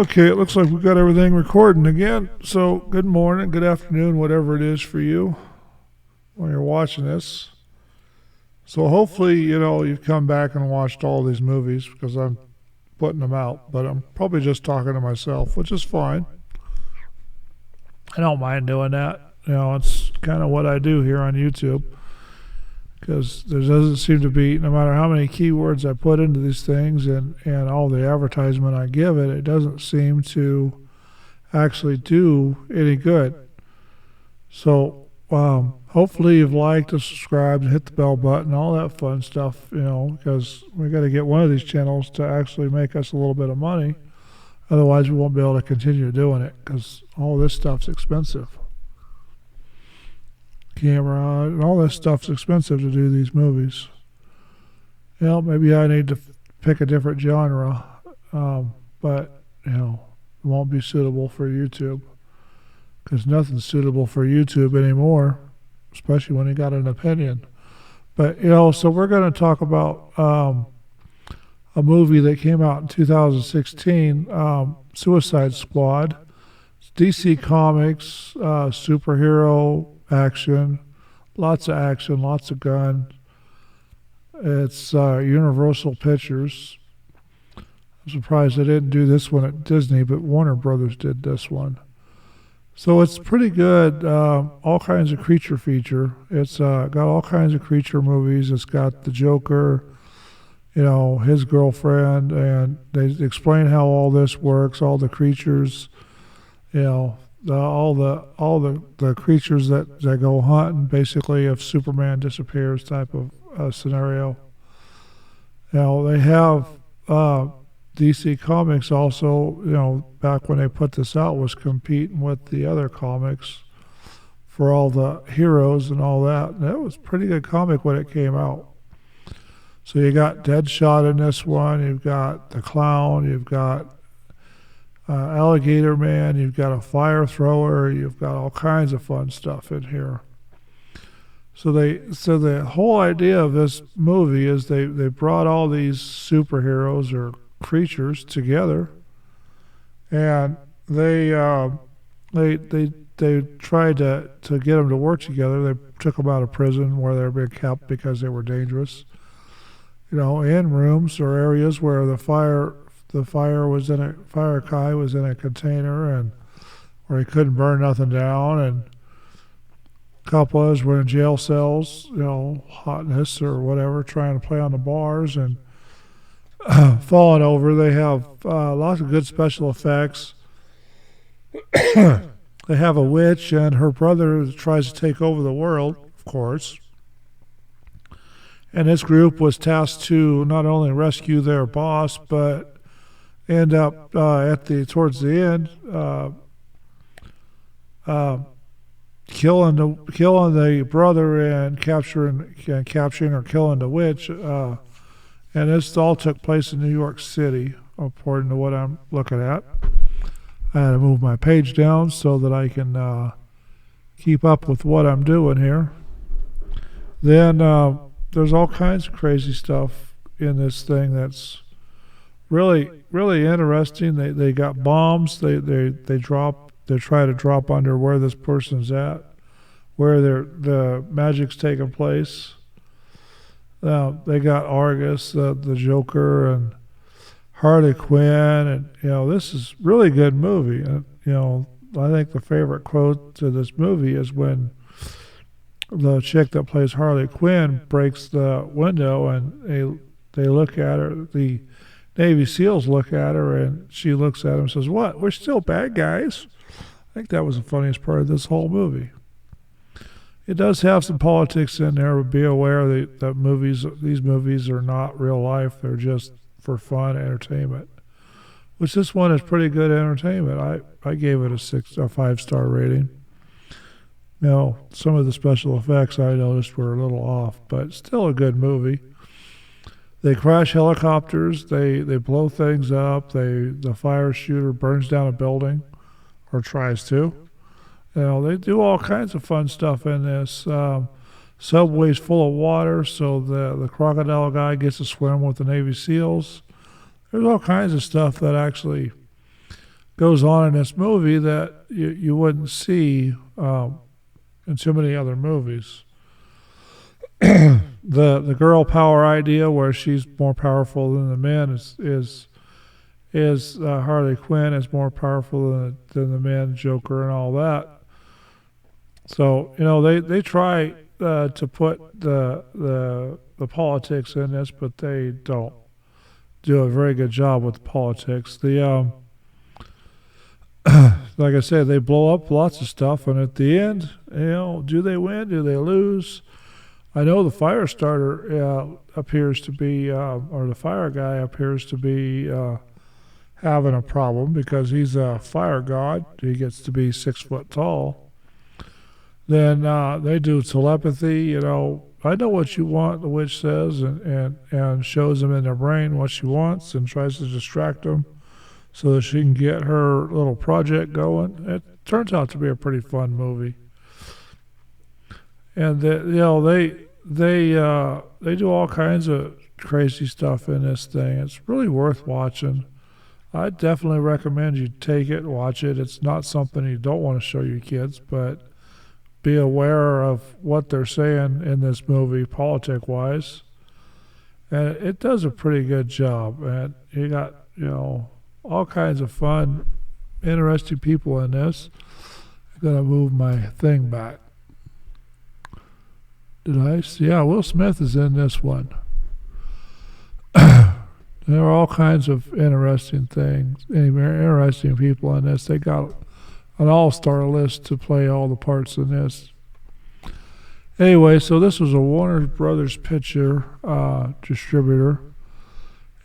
Okay, it looks like we've got everything recording again. So, good morning, good afternoon, whatever it is for you when you're watching this. So, hopefully, you've come back and watched all these movies because I'm putting them out, but I'm probably just talking to myself, which is fine. I don't mind doing that. It's kind of what I do here on YouTube because there doesn't seem to be, no matter how many keywords I put into these things and all the advertisement I give it, it doesn't seem to actually do any good. So hopefully you've liked and subscribed and hit the bell button, all that fun stuff, because we got to get one of these channels to actually make us a little bit of money. Otherwise, we won't be able to continue doing it because all this stuff's expensive. Camera and all this stuff's expensive to do these movies. Maybe I need to pick a different genre, but it won't be suitable for YouTube because nothing's suitable for YouTube anymore, especially when you got an opinion. But so we're going to talk about a movie that came out in 2016, Suicide Squad. It's DC Comics, superhero action, lots of guns. It's Universal Pictures. I'm surprised they didn't do this one at Disney, but Warner Brothers did this one. So it's pretty good. All kinds of creature feature. It's got all kinds of creature movies. It's got the Joker, his girlfriend, and they explain how all this works, all the creatures, all the creatures that go hunting, basically if Superman disappears type of scenario. They have DC Comics also, back when they put this out, was competing with the other comics for all the heroes and all that. And that was a pretty good comic when it came out. So you got Deadshot in this one, you've got the Clown, you've got Alligator Man, you've got a fire thrower, you've got all kinds of fun stuff in here. So the whole idea of this movie is they brought all these superheroes or creatures together, and they tried to get them to work together. They took them out of prison where they were being kept because they were dangerous. In rooms or areas where the fire kai was in a container and where he couldn't burn nothing down, and a couple others were in jail cells, hotness or whatever, trying to play on the bars and falling over. They have lots of good special effects. They have a witch and her brother tries to take over the world, of course. And this group was tasked to not only rescue their boss, but end up towards the end killing the brother and capturing or killing the witch. And this all took place in New York City, according to what I'm looking at. I had to move my page down so that I can keep up with what I'm doing here. Then there's all kinds of crazy stuff in this thing that's really, really interesting. They got bombs. They try to drop under where this person's at, where the magic's taking place. They got Argus, the Joker, and Harley Quinn, and this is really good movie. And I think the favorite quote to this movie is when the chick that plays Harley Quinn breaks the window, and they look at her. The Navy SEALs look at her, and she looks at him and says, "What? We're still bad guys?" I think that was the funniest part of this whole movie. It does have some politics in there, but be aware that these movies are not real life. They're just for fun entertainment. Which this one is pretty good entertainment. I gave it a 5-star rating. Some of the special effects I noticed were a little off, but still a good movie. They crash helicopters. They blow things up. The fire shooter burns down a building, or tries to. They do all kinds of fun stuff in this. Subway's full of water, so the crocodile guy gets to swim with the Navy SEALs. There's all kinds of stuff that actually goes on in this movie that you wouldn't see in too many other movies. The girl power idea, where she's more powerful than the men, is Harley Quinn is more powerful than the men, Joker, and all that. So they try to put the politics in this, but they don't do a very good job with the politics. The like I said, they blow up lots of stuff, and at the end, do they win? Do they lose? I know the fire starter appears to be, or the fire guy appears to be having a problem because he's a fire god. He gets to be 6 foot tall. Then they do telepathy. I know what you want, the witch says, and shows them in their brain what she wants and tries to distract them so that she can get her little project going. It turns out to be a pretty fun movie. And they do all kinds of crazy stuff in this thing. It's really worth watching. I definitely recommend you take it, watch it. It's not something you don't want to show your kids, but be aware of what they're saying in this movie, politic-wise. And it does a pretty good job. And you got, all kinds of fun, interesting people in this. I'm going to move my thing back. Did I see? Yeah, Will Smith is in this one. There are all kinds of interesting things, interesting people in this. They got an all-star list to play all the parts in this. Anyway, so this was a Warner Brothers picture distributor.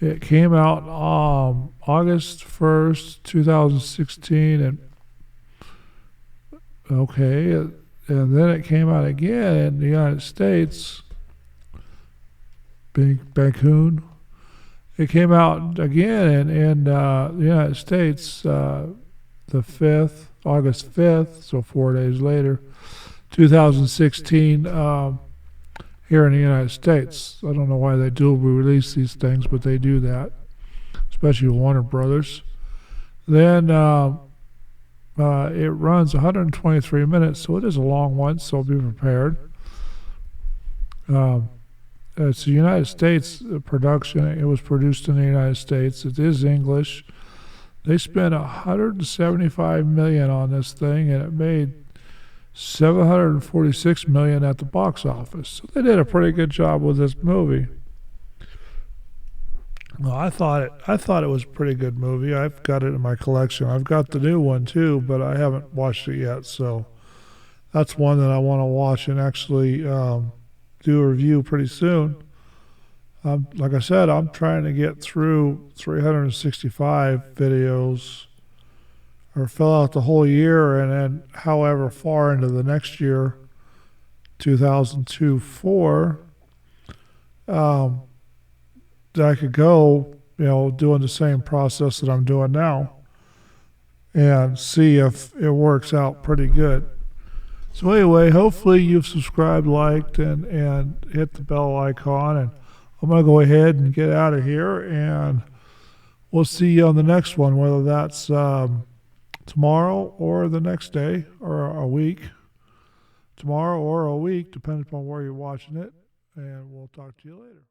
It came out August 1st, 2016, and then it came out again in the United States, Baccoon. It came out again in the United States the 5th, August 5th, so 4 days later, 2016, here in the United States. I don't know why they do release these things, but they do that, especially Warner Brothers. Then it runs 123 minutes, so it is a long one, so be prepared. It's a United States production. It was produced in the United States. It is English. They spent $175 million on this thing, and it made $746 million at the box office. So they did a pretty good job with this movie. Well, I thought it was a pretty good movie. I've got it in my collection. I've got the new one too, but I haven't watched it yet. So that's one that I want to watch and actually do a review pretty soon. Like I said, I'm trying to get through 365 videos, or fill out the whole year, and then however far into the next year, 2002-4, that I could go, doing the same process that I'm doing now, and see if it works out pretty good. So anyway, hopefully you've subscribed, liked, and hit the bell icon, and I'm going to go ahead and get out of here, and we'll see you on the next one, whether that's tomorrow or the next day, or a week. Tomorrow or a week, depending upon where you're watching it, and we'll talk to you later.